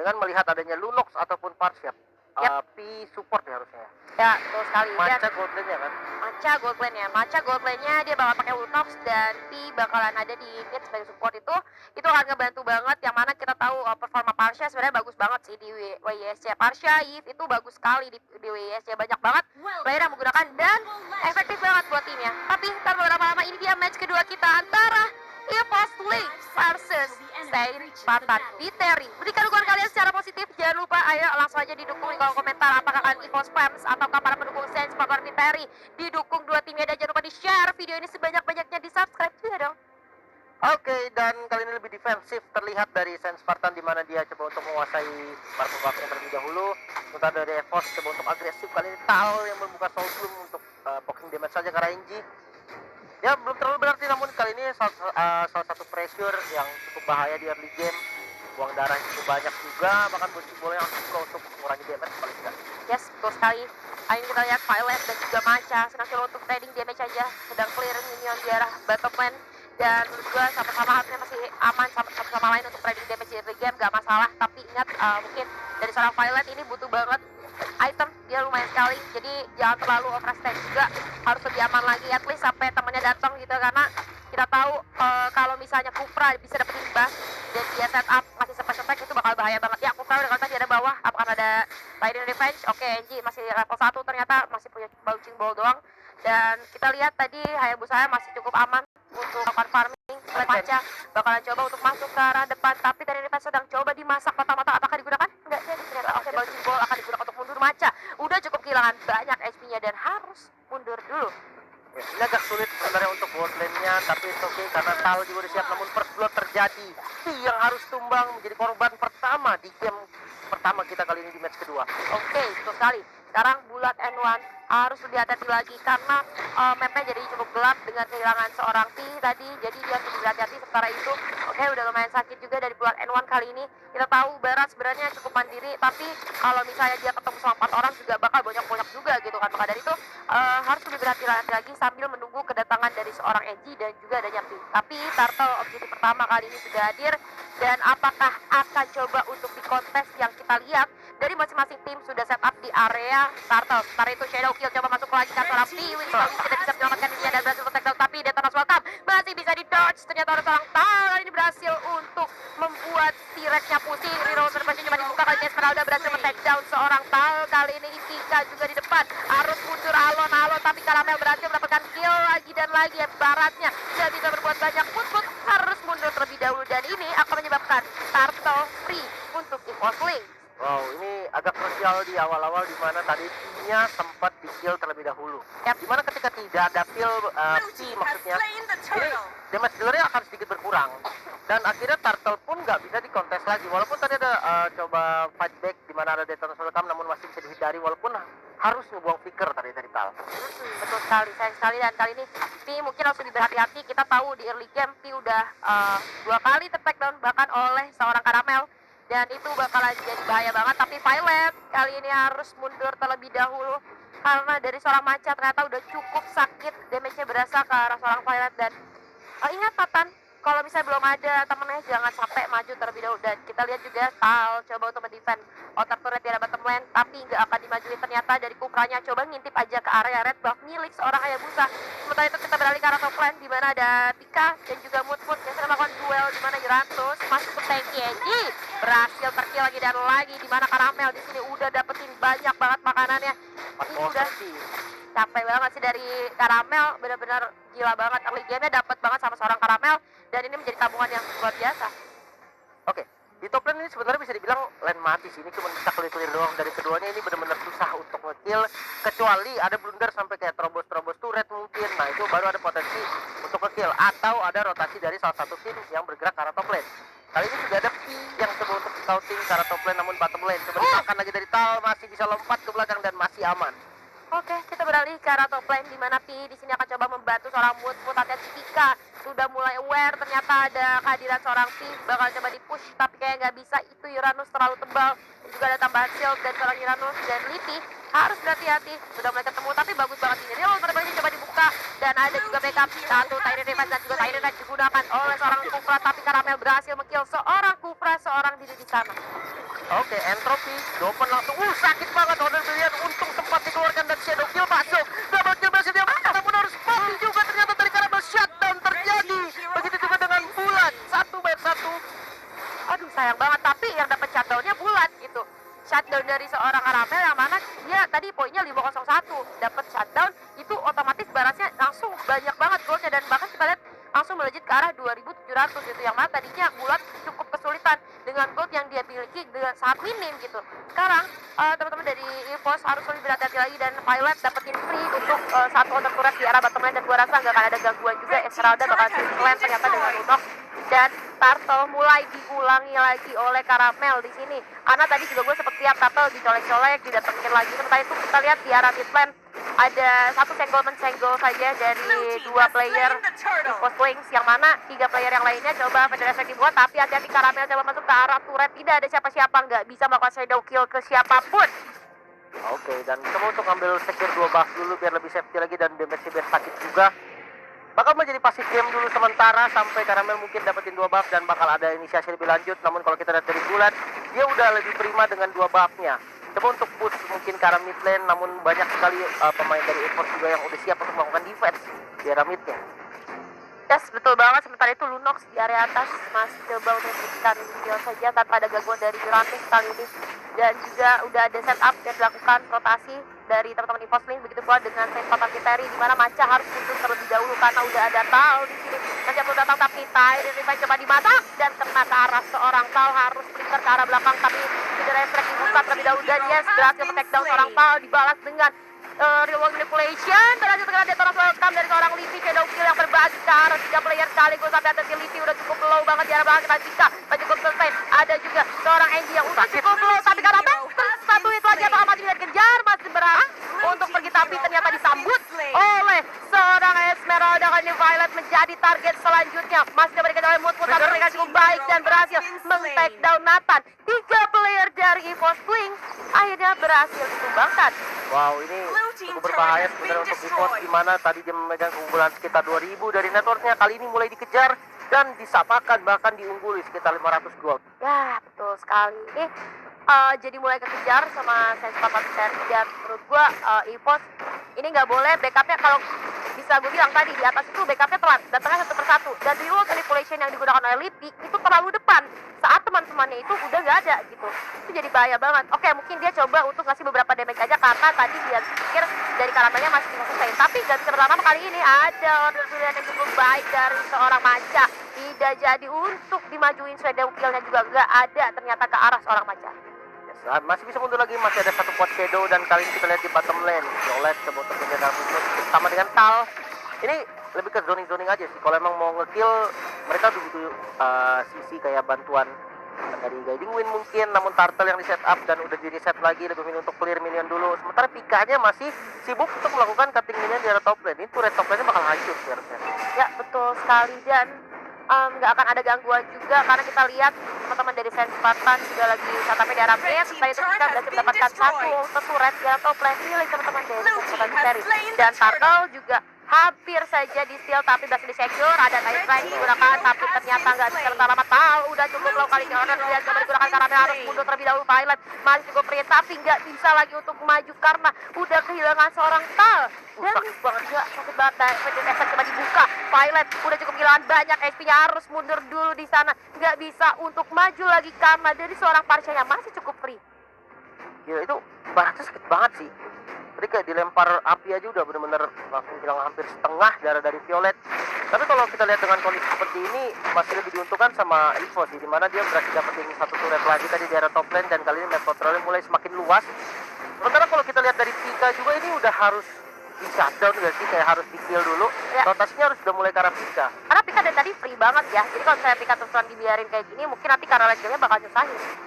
dengan melihat adanya Lunox ataupun Parship. Pi support ya harusnya. Ya, betul sekali. Matcha gold lane ya kan? Matcha gold lane-nya dia bakal pakai Lunox dan Pi bakalan ada di mid sebagai support itu akan ngebantu banget, yang mana kita tahu performa Parsha sebenarnya bagus banget sih di WISC. Parsha, Yves itu bagus sekali di WISC, banyak banget player yang menggunakan dan efektif banget buat timnya. Tapi ntar beberapa lama ini dia match kedua kita antara EVOS Link versus Saint Spartan Viteri. Berikan dukungan kalian secara positif, jangan lupa ayo langsung aja didukung di kolom komentar apakah kalian EVOS fans ataukah para pendukung Saint Spartan Viteri. Didukung dua timnya dan jangan lupa di share video ini sebanyak-banyaknya, di subscribe juga dong. Oke, dan kali ini lebih defensif terlihat dari Saint Spartan, di mana dia coba untuk menguasai marker yang terlebih dahulu. Sementara dari EVOS coba untuk agresif, kali ini Tal yang membuka Soul Bloom untuk poking damage saja ke RNG. Ya belum terlalu berarti, namun kali ini salah satu pressure yang cukup bahaya di early game. Buang darah cukup banyak juga, bahkan Bocil boleh langsung juga untuk mengurangi damage paling tidak. Yes, betul sekali. Ini kita lihat Violet dan juga Matcha sedang coba untuk trading damage aja, sedang clear minion di arah bottom lane. Dan menurut gue sama-sama harusnya masih aman satu sama lain untuk trading damage di early game, gak masalah. Tapi ingat mungkin dari seorang Violet ini butuh banget item, dia lumayan sekali, jadi jangan terlalu overextend juga, harus lebih aman lagi at least sampai temennya datang gitu, karena kita tahu kalau misalnya Kufra bisa dapetin buff dan dia setup masih special attack itu bakal bahaya banget. Ya, Kufra udah tadi ada bawah, apakah ada Lightning Revenge? Oke, Enji masih level 1 ternyata, masih punya Bouncing Ball doang. Dan kita lihat tadi Hayabusa masih cukup aman untuk melakukan farming. Matcha bakalan coba untuk masuk ke arah depan, tapi dari Revenge sedang coba dimasak mata-mata, apakah digunakan? Enggak, jadi ternyata oke, Bouncing Ball akan digunakan untuk mundur. Matcha udah cukup kehilangan banyak HP-nya dan harus mundur dulu. Ya, ini agak sulit sebenarnya untuk bot lane-nya, tapi itu oke karena Tal juga udah siap, namun first blood terjadi. Pi yang harus tumbang menjadi korban pertama di game pertama kita kali ini di match kedua. Oke, betul sekali. Sekarang Bulat N1 harus lebih hati-hati lagi karena mapnya jadi cukup gelap dengan kehilangan seorang Pi tadi, jadi dia harus lebih hati-hati. Sementara itu, oke, udah lumayan sakit juga dari Bulat N1 kali ini. Kita tahu Barat sebenarnya cukup mandiri, tapi kalau misalnya dia ketemu sama 4 orang juga bakal banyak-banyak juga gitu kan. Maka dari itu harus lebih berhati-hati lagi sambil menunggu kedatangan dari seorang Enji dan juga adanya Pi. Tapi Turtle objektif pertama kali ini sudah hadir, dan apakah akan coba untuk di kontes yang kita lihat dari masing-masing tim sudah setup di area Turtle. Sementara itu Shadow Kill coba masuk lagi ke seorang Pi. Winston tidak bisa menyelamatkan dirinya dan berhasil untuk take down, tapi Detonas welcome masih bisa di dodge. Ternyata ada seorang Tal ini berhasil untuk membuat T-Rex-nya pusing. Reroll terpaksa cuma dibuka kali ini. Esmeralda berhasil men-take down seorang Tal. Kali ini Itika juga di depan, harus mundur alon-alon, tapi Karamel berhasil mendapatkan kill lagi dan lagi. Baratnya tidak bisa berbuat banyak, Put harus mundur terlebih dahulu, dan ini akan menyebabkan Turtle free untuk EVOS Link. Wow, ini agak krusial di awal-awal, di mana tadi Pi-nya sempat di-kill terlebih dahulu. Yep. Di mana ketika tidak ada kill Pi maksudnya, ini damage dealer-nya akan sedikit berkurang. Dan akhirnya Turtle pun nggak bisa dikontes lagi. Walaupun tadi ada coba fight back di mana ada Detonas welcome, namun masih bisa dihindari walaupun harus ngebuang flicker tadi dari Tal. Betul sekali, sayang sekali. Dan kali ini Pi mungkin harus lebih berhati-hati. Kita tahu di early game Pi udah 2 kali ter-take down bahkan oleh seorang Karamel, dan itu bakalan jadi bahaya banget. Tapi Violet kali ini harus mundur terlebih dahulu karena dari seorang Matcha ternyata udah cukup sakit, damage-nya berasa ke arah seorang Violet. Dan ingat Patan, kalau misalnya belum ada temennya jangan sampai maju terlebih dahulu. Dan kita lihat juga Tal coba untuk mendefend outer turret di arah bottom lane, tapi nggak akan dimajuin. Ternyata dari Kufranya coba ngintip aja ke area red buff milik seorang Hayabusa. Sementara itu kita beralih ke arah top lane, di mana ada Tika dan juga Mood yang sedang melakukan duel, di mana Urantus masuk ke tanki Enji berhasil terkill lagi dan lagi, di mana Karamel di sini udah dapetin banyak banget makanannya. Ini udah capek banget sih dari Karamel, benar-benar gila banget. Early game-nya dapat banget sama seorang Karamel, dan ini menjadi tabungan yang luar biasa. Oke, di top lane ini sebenarnya bisa dibilang lane mati sih. Ini cuma bisa clear doang. Dari keduanya ini benar-benar susah untuk nge-kill, kecuali ada blunder sampai kayak terobos turret mungkin. Nah itu baru ada potensi untuk nge-kill, atau ada rotasi dari salah satu tim yang bergerak ke arah top lane. Kali ini juga ada Pi yang coba untuk scouting ke arah top lane, namun bottom lane coba dimakan lagi dari Tal, masih bisa lompat ke belakang dan masih aman. Oke, kita beralih ke arah top lane, di mana Pi di sini akan coba membantu seorang Mood. Hati-hati Tika sudah mulai aware, ternyata ada kehadiran seorang Pi, bakal coba di-push, tapi kayak nggak bisa. Itu Uranus terlalu tebal, dan juga ada tambahan shield dan seorang Uranus. Dan Lipi harus berhati-hati, sudah mulai ketemu, tapi bagus banget ini. Real terbaliknya coba dibuka, dan ada juga backup satu Tyrant Defense dan juga Tyrant Defense digunakan oleh seorang Kufra, tapi Karamel berhasil mengill seorang Kufra seorang diri di sana. Oke, Entropy, Dopen langsung, sakit banget Order Brilliant, untung sempat dikeluarkan dan Shadow Kill masuk. Double kill berhasil dia, namun harus mati juga ternyata dari Karamel shutdown terjadi. Begitu juga dengan Bulat, 1-1. Aduh sayang banget, tapi yang dapat shutdownnya Bulat gitu. Shutdown dari seorang Karamel yang mana dia tadi poinnya 501, dapat shutdown itu otomatis barasnya langsung banyak banget goldnya, dan bahkan kita lihat langsung melejit ke arah 2700 gitu, yang mana tadinya Bulat cukup kesulitan dengan gold yang dia miliki dengan sangat minim gitu. Sekarang teman-teman dari EVOS harus lebih berhati-hati lagi, dan Violet dapetin free untuk satu counter turret di arah bottom lane, dan gua rasa nggak akan ada gangguan juga. Esmeralda bakal swing ternyata dengan Lunok, dan Turtle mulai diulangi lagi oleh Karamel di sini. Karena tadi juga gue sempet lihat Turtle dicolek-colek, didatengin lagi. Sementara itu kita lihat di arah mid lane ada satu senggol saja dari dua player EVOS Wings, yang mana 3 player yang lainnya coba Federasi dibuat, tapi hati-hati Karamel coba masuk ke arah turret, tidak ada siapa-siapa, nggak bisa melakukan shadow kill ke siapapun. Oke, dan coba untuk ambil secure 2 buff dulu biar lebih safety lagi, dan damage biar sakit juga. Bakal menjadi pasif game dulu sementara sampai Karamel mungkin dapetin 2 buff dan bakal ada inisiasi lebih lanjut. Namun kalau kita lihat dari Bulat, dia udah lebih prima dengan 2 buffnya. Coba untuk push mungkin ke arah mid lane, namun banyak sekali pemain dari EVOS juga yang udah siap untuk melakukan defense di arah midnya. Yes, betul banget. Sementara itu Lunox di area atas masih coba untuk memberikan video saja tanpa ada gangguan dari Durantis kali ini. Dan juga udah ada setup yang dilakukan rotasi dari teman-teman EVOS Link, begitu pula dengan Saint Patapiteri, di mana Maca harus mundur terlebih dahulu karena udah ada Tal di sini. Nanti perlu datang, tapi Tyrion Revive coba dimasak dan kena ke arah seorang Tal, harus splinter ke arah belakang, tapi tidak refleks dibuka terlebih dahulu, dan yes, berhasil men-take down seorang Tal, dibalas dengan real world manipulation. Berhasil segera detonas welcome dari seorang Livi, shadow kill yang berbagi ke arah 3 player sekaligus, sampai atas Livi udah cukup low banget di arah belakang. Kita bisa cukup selesai. Ada juga seorang Angie yang udah cukup low, tapi karena satu hit lagi apakah masih bisa dikejar, masih berang untuk pergi, tapi ternyata disambut oleh seorang Esmeralda. Kali ini Violet menjadi target selanjutnya, masih coba dikejar oleh Moodfoot, tapi mereka cukup baik dan berhasil men-take down Nathan. 3 player dari EVOS Wings akhirnya berhasil ditumbangkan. Wow, ini cukup berbahaya sebenarnya untuk EVOS, di mana tadi dia memegang keunggulan sekitar 2000 dari networknya. Kali ini mulai dikejar dan disamakan, bahkan diungguli sekitar 500 gold. Ya, betul sekali. Ini jadi mulai kekejar sama Sense Patapiteri, dan menurut gua EVOS ini nggak boleh backupnya, kalau bisa gue bilang tadi di atas itu backupnya telat, datangnya satu persatu, dan reward manipulation yang digunakan oleh Lipi itu terlalu depan saat teman-temannya itu udah nggak ada gitu. Itu jadi bahaya banget. Oke, mungkin dia coba untuk ngasih beberapa damage aja karena tadi dia pikir dari Karamelnya masih bisa selesai, tapi ganti pertama kali ini ada order pilihan yang cukup baik dari seorang Maca, tidak jadi untuk dimajuin shadow kill-nya juga nggak ada ternyata ke arah seorang Maca. Masih bisa mundur lagi, masih ada satu quad shadow, dan kali ini kita lihat di bottom lane Violet coba untuk menjaga musuh sama dengan Tal. Ini lebih ke zoning aja sih. Kalau emang mau ngekill, mereka butuh sisi kayak bantuan dari guiding wind mungkin, namun Turtle yang di set up dan udah di reset lagi, lebih milih untuk clear minion dulu. Sementara Pika-nya masih sibuk untuk melakukan cutting minion di area top lane. Ini turret top lane-nya bakal hancur sih harusnya. Ya, betul sekali, dan nggak akan ada gangguan juga karena kita lihat teman-teman dari Saint Spartan juga lagi satapnya di arah mid. Setelah itu kita berhasil mendapatkan satu turret di arah top lane milik teman-teman dari Saint Patapiteri, dan Turtle juga hampir saja di steal tapi berhasil di secure. Ada Titan Strike digunakan tapi ternyata nggak bisa bertahan lama. Tal udah cukup low kali ini, order dia coba digunakan karena harus mundur terlebih dahulu. Violet masih cukup free tapi nggak bisa lagi untuk maju karena udah kehilangan seorang Tal. Dan sakit banget ya, sakit banget. Faded Effect coba dibuka, Violet udah cukup kehilangan banyak HP-nya, harus mundur dulu di sana, nggak bisa untuk maju lagi karena dari seorang Parsha yang masih cukup free. Gila, itu baratnya sakit banget sih. Tadi kayak dilempar api aja udah bener-bener langsung hilang hampir setengah darah dari Violet. Tapi kalau kita lihat dengan kondisi seperti ini, masih lebih diuntungkan sama EVOS sih, dimana dia berhasil dapetin satu turret lagi tadi di area top lane, dan kali ini map controlnya mulai semakin luas. Sementara kalau kita lihat dari Pika juga, ini udah harus di shutdown gak sih, kayak harus di kill dulu. Ya. Rotasinya harus udah mulai ke arah Pika. Karena Pika dari tadi free banget ya, jadi kalau saya Pika terus dibiarin kayak gini, mungkin nanti karena levelnya bakal nyusahin.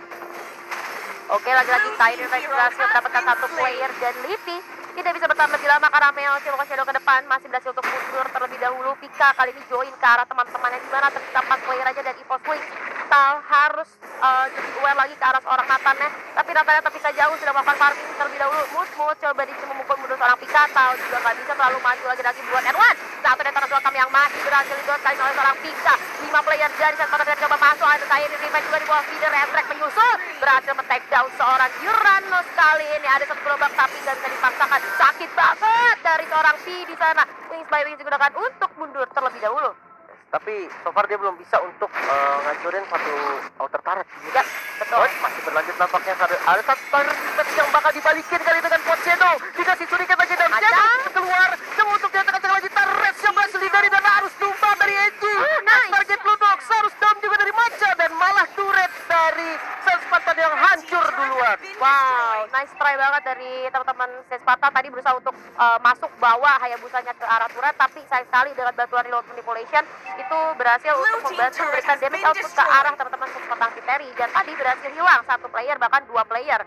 Oke, lagi-lagi Tyrion berhasil mendapatkan satu player, dan Livi tidak bisa bertahan lebih lama karena Mel coba shadow ke depan, masih berhasil untuk mundur terlebih dahulu. Pika kali ini join ke arah teman-temannya, di mana tersisa 4 player aja dari EVOS Wings. Tal harus jadi aware lagi ke arah seorang Nathan-nya, tapi Nathan-nya terpisah jauh, sudah melakukan farming terlebih dahulu. Mood coba memukul mundur seorang Pika. Tal juga nggak bisa terlalu maju lagi buat Erwan. Satu detonas welcome yang masih berhasil didot kali oleh seorang Pika. 5 player dari Saint Patapiteri coba masuk, ada Tyrion Revive juga di bawah feeder, Retrek menyusul. berhasil men-take down seorang Uranus. Kali ini ada satu gelombang tapi nggak bisa dipaksakan. Sakit banget dari seorang P di sana. Wings by Wings digunakan untuk mundur terlebih dahulu. Tapi so far dia belum bisa untuk ngancurin satu outer turret. Ya, betul. Masih berlanjut nampaknya ada satu turret defense yang bakal dibalikin kali dengan Pot Shadow. Dikasih surikat lagi dan Shadow keluar. Coba untuk diacak-acak lagi turret yang berhasil dihindari dan harus tumbang dari Enji. Nice. Target Lunox harus down juga dari Macha dan malah turret dari Spartan yang hancur duluan. Wow, nice try banget dari teman-teman Sparta tadi berusaha untuk masuk bawa Hayabusanya ke arah turret, tapi sayang sekali dengan bantuan reload manipulation itu berhasil untuk membantu memberikan damage output ke arah teman-teman Sparta Angkiteri, dan tadi berhasil hilang satu player bahkan dua player.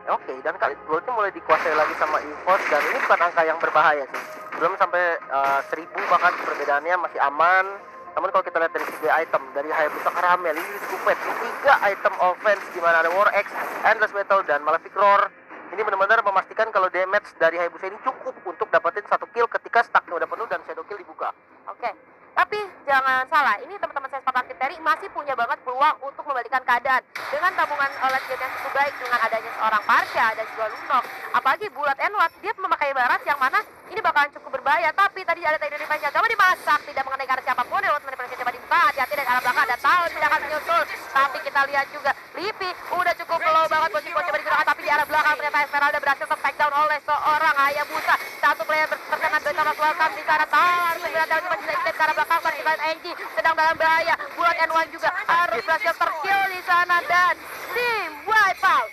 Oke, dan kali goldnya mulai dikuasai lagi sama EVOS, dan ini bukan angka yang berbahaya sih. Belum sampai 1000 bahkan perbedaannya masih aman. Namun kalau kita lihat dari segi item, dari Hayabusa Caramel ini Scooped, 3 item offense di mana ada War Axe, Endless Battle, dan Malefic Roar. Ini benar-benar memastikan kalau damage dari Hayabusa ini cukup untuk dapetin satu kill ketika stacknya udah penuh dan shadow kill dibuka. Oke, tapi jangan salah, ini teman-teman Sparta Angkiteri masih punya banget peluang untuk membalikan keadaan. Dengan tabungan late game yang cukup baik, dengan adanya seorang Parsha dan juga Lunox, apalagi Bulat Enwat, dia memakai barat yang mana ini bakalan cukup berbahaya. Tapi tadi ada Tiger Defense yang gak dimasak, tidak mengenai arah siapapun. Reload manipulasi coba dibuka, hati-hati dari arah belakang, dan tahu tidak akan menyusul. Tapi kita lihat juga Lipi udah cukup low banget, bocil-bocil coba digunakan, tapi di arah belakang ternyata Esmeralda berhasil ter-take down oleh seorang Hayabusa. Satu player terkena Bencana Welcome di sana, tahan sembilan tahun cuma bisa ke arah belakang, tapi Enji sedang dalam bahaya. Bulat N1 juga harus berhasil terkill di sana, dan tim wipe out.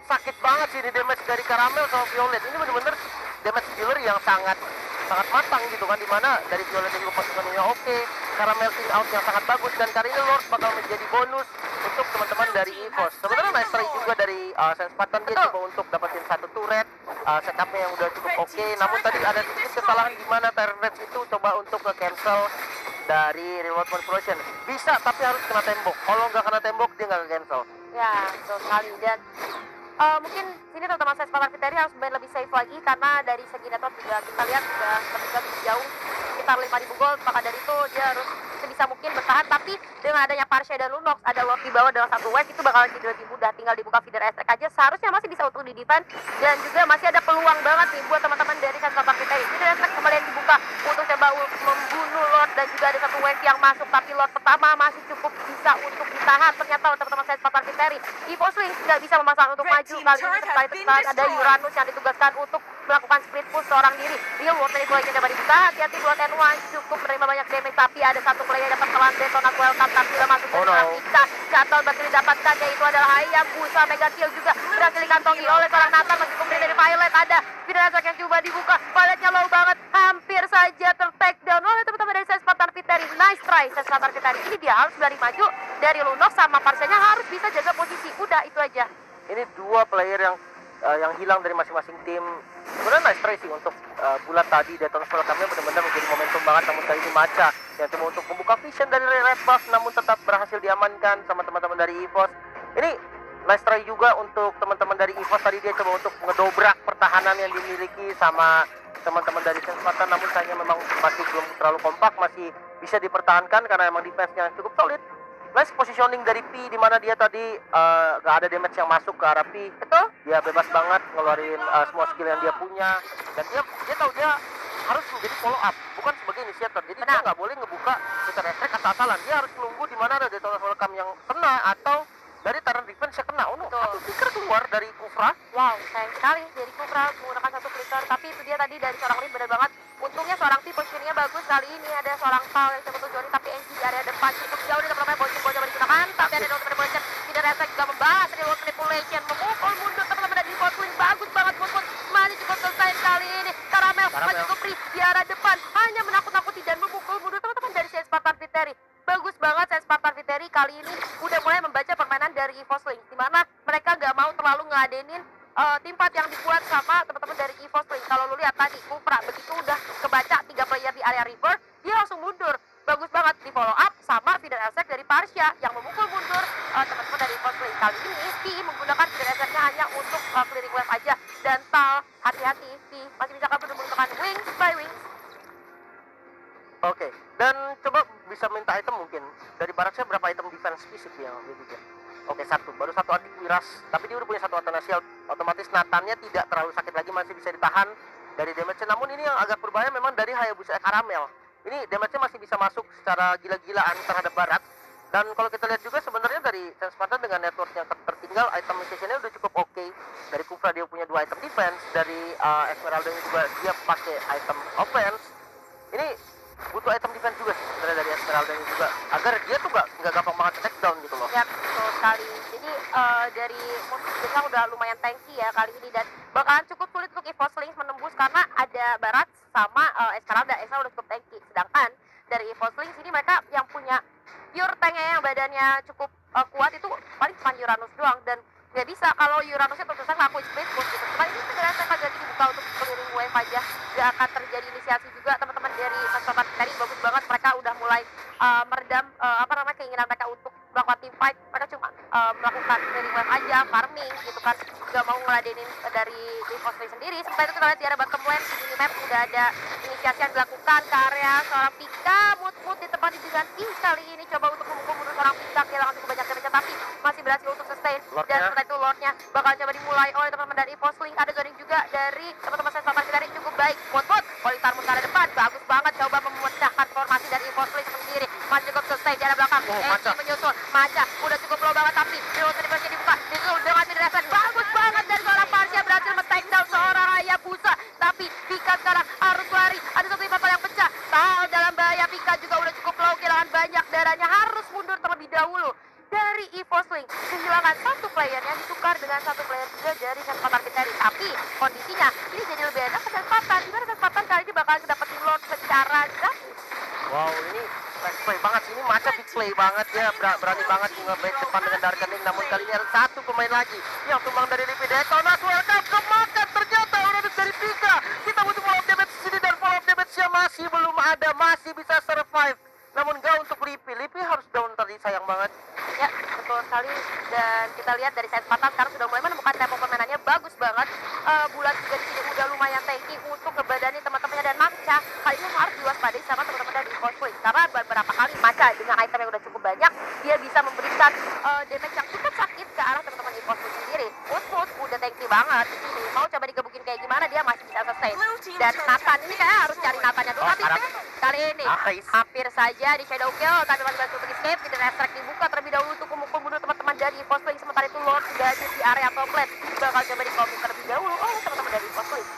Sakit banget sih di damage dari Caramel sama Violet. Ini bener-bener damage dealer yang sangat matang gitu kan, dimana dari Violet juga positioningnya oke, Caramel in out yang sangat bagus, dan kali ini Lord bakal menjadi bonus untuk teman-teman dari EVOS. Sebenarnya nice try juga dari Spartan, dia coba untuk dapetin satu turret, setupnya yang udah cukup oke. Namun tadi ada sedikit kesalahan di mana turret itu coba untuk nge-cancel dari reload manipulation. Bisa, tapi harus kena tembok. Kalau nggak kena tembok dia nggak nge-cancel. Ya, betul sekali. Dan mungkin sini teman-teman saya Sparta Angkiteri harus main lebih safe lagi, karena dari segi network juga kita lihat sudah lebih jauh sekitar 5.000 gold. Maka dari itu dia harus sebisa mungkin bertahan, tapi dengan adanya Parsha dan Lunox, ada Lord di bawah dengan satu wave, itu bakalan jadi lebih mudah. Tinggal dibuka feeder attack aja, seharusnya masih bisa untuk di defend, dan juga masih ada peluang banget nih buat teman-teman dari Sparta Angkiteri. Feeder attack kembali yang dibuka untuk coba membunuh Lord, dan juga ada satu wave yang masuk, tapi Lord pertama masih cukup bisa untuk ditahan. Ternyata teman-teman saya Sparta Angkiteri, EVOS Wings tidak bisa memaksa untuk maju. Kali ini terkait ada Uranus yang ditugaskan untuk melakukan split push seorang diri. Real World Manipulation coba dibuka, hati-hati buat N1 cukup menerima banyak damage, tapi ada satu player yang dapat telan Detonat Welcome, tapi udah masuk ke dalam kita. Shuttle berhasil didapatkan, yaitu adalah Hayabusa. Mega kill juga berhasil dikantongi oleh seorang Nathan, masih kemudian dari Violet ada Feeder attack yang coba dibuka. Violetnya low banget, hampir saja ter-take down oleh teman-teman dari Sparta Angkiteri. Nice try Sparta Angkiteri, ini dia harus berlari maju dari Lunox sama Parshanya, harus bisa jaga posisi. Udah, itu aja. Ini dua player yang hilang dari masing-masing tim. Sebenarnya nice try sih untuk Bulat tadi. Daytona Welcome-nya benar-benar menjadi momentum banget. Namun kali ini Macha yang coba untuk membuka vision dari Red Buff, namun tetap berhasil diamankan sama teman-teman dari EVOS. Ini nice try juga untuk teman-teman dari EVOS. Tadi dia coba untuk ngedobrak pertahanan yang dimiliki sama teman-teman dari Spartan, namun sayangnya memang masih belum terlalu kompak, masih bisa dipertahankan karena emang defense-nya cukup solid. Nice positioning dari P, di mana dia tadi gak ada damage yang masuk ke arah P. Betul? Dia bebas banget ngeluarin semua skill yang dia punya, dan dia tahu dia harus menjadi follow up, bukan sebagai initiator. Jadi dia nggak boleh ngebuka Twitter attack asal-asalan. Dia harus menunggu di mana ada Daytona Welcome yang kena atau dari Terran Defense yang kena. Oh no, satu flicker keluar dari Kufra. Wow, sayang sekali dari Kufra menggunakan satu flicker, tapi itu dia tadi dari seorang Rin, benar banget. Untungnya seorang T positioningnya bagus. Kali ini ada seorang Tal yang coba tujuan, tapi NG di area depan cukup jauh dari teman-teman. Bocil coba digunakan, tapi ada Reload Manipulation. Tidak rasa juga membahas Reload Manipulation, memukul mundur teman-teman dari Default Wing. Bagus banget Put, masih cukup selesai kali ini. Caramel masih cukup free di arah depan, hanya menakut-nakuti dan memukul mundur teman-teman dari Sparta Angkiteri. Bagus banget Sparta Angkiteri kali ini udah mulai membaca permainan dari EVOS Wings, di mana mereka nggak mau terlalu ngeladenin tim fight yang dibuat sama teman-teman dari EVOS Wings. Kalau lu lihat tadi Kufra begitu udah kebaca 3 player di area river, dia langsung mundur. Bagus banget di follow up sama feeder attack dari Parsha yang memukul mundur teman-teman dari EVOS Wings. Kali ini P menggunakan feeder attack-nya hanya untuk clearing wave aja, dan Tal hati-hati, P masih bisa kabur menggunakan Wings by Wings. Oke, dan coba bisa minta item mungkin dari Baraknya berapa item defense fisik yang dia juga? Oke, baru satu antivirus, tapi dia udah punya satu Athanasial, otomatis Nathannya tidak terlalu sakit lagi, masih bisa ditahan dari damage. Namun ini yang agak berbahaya memang dari Hayabusa Caramel. Ini damage-nya masih bisa masuk secara gila-gilaan terhadap Barat. Dan kalau kita lihat juga sebenarnya dari Sense Spartan dengan network yang tertinggal, item missation-nya udah cukup oke. Dari Kufra dia punya 2 item defense, dari Esmeralda juga dia pakai item offense. Ini butuh item defense juga sih sebenarnya dari Esmeralda ini juga, agar dia tuh nggak gampang banget take down gitu loh. Ya, betul sekali. Jadi dari musuh kita udah lumayan tanky ya kali ini, dan bakalan cukup sulit untuk Evo Slings menembus karena ada Barat sama Esmeralda. Esmeralda udah cukup tanky. Sedangkan dari Evo Slings ini mereka yang punya pure tanknya yang badannya cukup kuat itu paling cuma Uranus doang, dan nggak bisa kalau Uranusnya terus-terusan ngelakuin split push gitu. Cuma ini sebenarnya saya lagi dibuka untuk keliling wave aja, nggak akan terjadi inisiasi juga. Teman-teman dari Sense tadi bagus banget, mereka udah mulai meredam keinginan mereka untuk melakukan team fight. Mereka cuma melakukan keliling wave aja, farming gitu kan, nggak mau ngeladenin dari Evo sendiri. Sementara itu kita lihat di area bottom lane di minimap udah ada inisiasi yang dilakukan ke area seorang Pika. Mut ditempati dengan kali ini coba untuk memukul mundur seorang Pika, kehilangan cukup banyak damage tapi masih berhasil untuk sustain. Dan setelah itu Lordnya bakal coba dimulai oleh teman-teman dari Evo Sling. Ada zoning juga dari teman-teman Sense Spartan dari cukup baik. Mut Politarmus ke arah depan, bagus banget coba memecahkan formasi dari Evo Sling sendiri. Masih cukup sustain di arah belakang. Menyusul Maca udah cukup low banget tapi Dilusi dibuka, disusul dengan Midreset. Bagus banget dari seorang Parsia, berhasil men-take down seorang Hayabusa. Tapi Pika sekarang harus lari, ada satu impal yang pecah. Tahu dalam bahaya, Pika juga udah cukup low, kehilangan banyak darahnya, harus mundur terlebih dahulu. Dari Evo Sling kehilangan satu playernya, ditukar dengan satu player juga dari Sense Spartan Viteri. Tapi kondisinya ini jadi lebih enak ke Sense Spartan, dimana Sense Spartan kali ini bakal dapetin Lord secara gratis. Wow, ini fast play banget sih, ini Maca big play banget ya, berani banget nge-bait depan dengan Darkening. Namun kali ini ada satu pemain lagi yang tumbang dari DPD. Tonas welcome kemakan, ternyata Uranus dari Pika. Kita butuh follow up damage sini, dan follow up damage-nya masih belum ada, masih bisa survive. Namun gak untuk Lipi harus down tadi, sayang banget. Ya, betul sekali. Dan kita lihat dari Sense Spartan sekarang sudah mulai menemukan tempo permainannya bagus banget. Bulat juga di sini udah lumayan tanky untuk ngebadani teman-temannya, dan Maca kali ini harus diwaspadai sama teman-teman dari Evo Sling karena beberapa kali Maca dengan item yang udah cukup banyak dia bisa memberikan damage yang cukup sakit ke arah teman-teman Evo Sling sendiri. Mut udah tanky banget di sini. Mau coba digebukin kayak gimana dia masih bisa sustain. Dan Nathan ini kayak harus cari Nathannya dulu, tapi kali ini hampir saja di shadow kill, tapi masih berhasil untuk escape. Tidak restrek dibuka terlebih dahulu untuk memukul mundur teman-teman dari Evo Sling. Sementara itu Lord sudah ada di area top lane, bakal coba di-commit terlebih dahulu oleh teman-teman dari Evo Sling.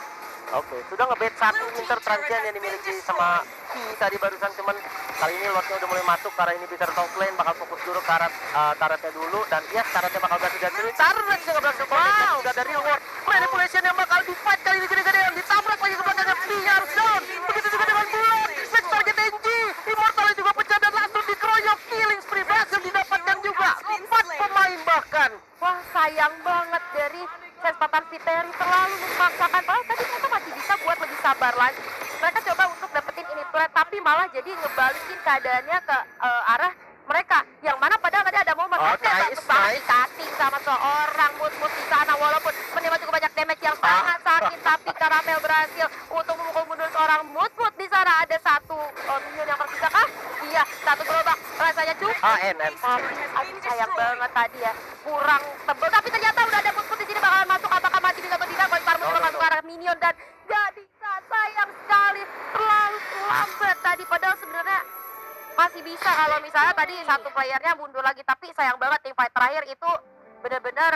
Oke, sudah nge-bait satu Winter Transient yang dimiliki sama Ki tadi barusan, cuman kali ini Lordnya udah mulai masuk karena ini bisa top lane, bakal fokus dulu ke arah turretnya dulu, dan yes, turretnya bakal berhasil dihancurin. Turretnya nggak berhasil connect, udah ada reward manipulation yang bakal di-fight kali ini gede-gedean, ditabrak lagi ke belakangnya, Pi harus down. Begitu juga dengan Bulat, next target NG, Immortalnya juga pecah dan langsung dikeroyok, killing spree berhasil didapatkan juga, 4 pemain bahkan. Wah, sayang banget dari Sense Spartan Viteri terlalu memaksakan. Padahal tadi mereka masih bisa buat lebih sabar lagi. Mereka coba untuk dapetin ini turret, tapi malah jadi ngebalikin keadaannya ke arah mereka. Yang mana padahal tadi ada momen bagus banget cutting sama seorang Mut di sana, walaupun menerima cukup banyak damage yang sangat sakit, tapi Caramel berhasil untuk memukul mundur seorang Mut di sana. Ada satu minion yang tersisa kah? Iya, satu gerobak rasanya cukup. Tapi sayang banget tadi ya, kurang tebel. Tapi ternyata udah ada Mut di sini, bakalan masuk, apakah mati bisa atau tidak? Politarmus juga masuk ke arah minion dan gak bisa. Sayang sekali, terlalu lambat tadi. Padahal sebenarnya masih bisa kalau misalnya tadi satu playernya mundur lagi, tapi sayang banget tim fight terakhir itu benar-benar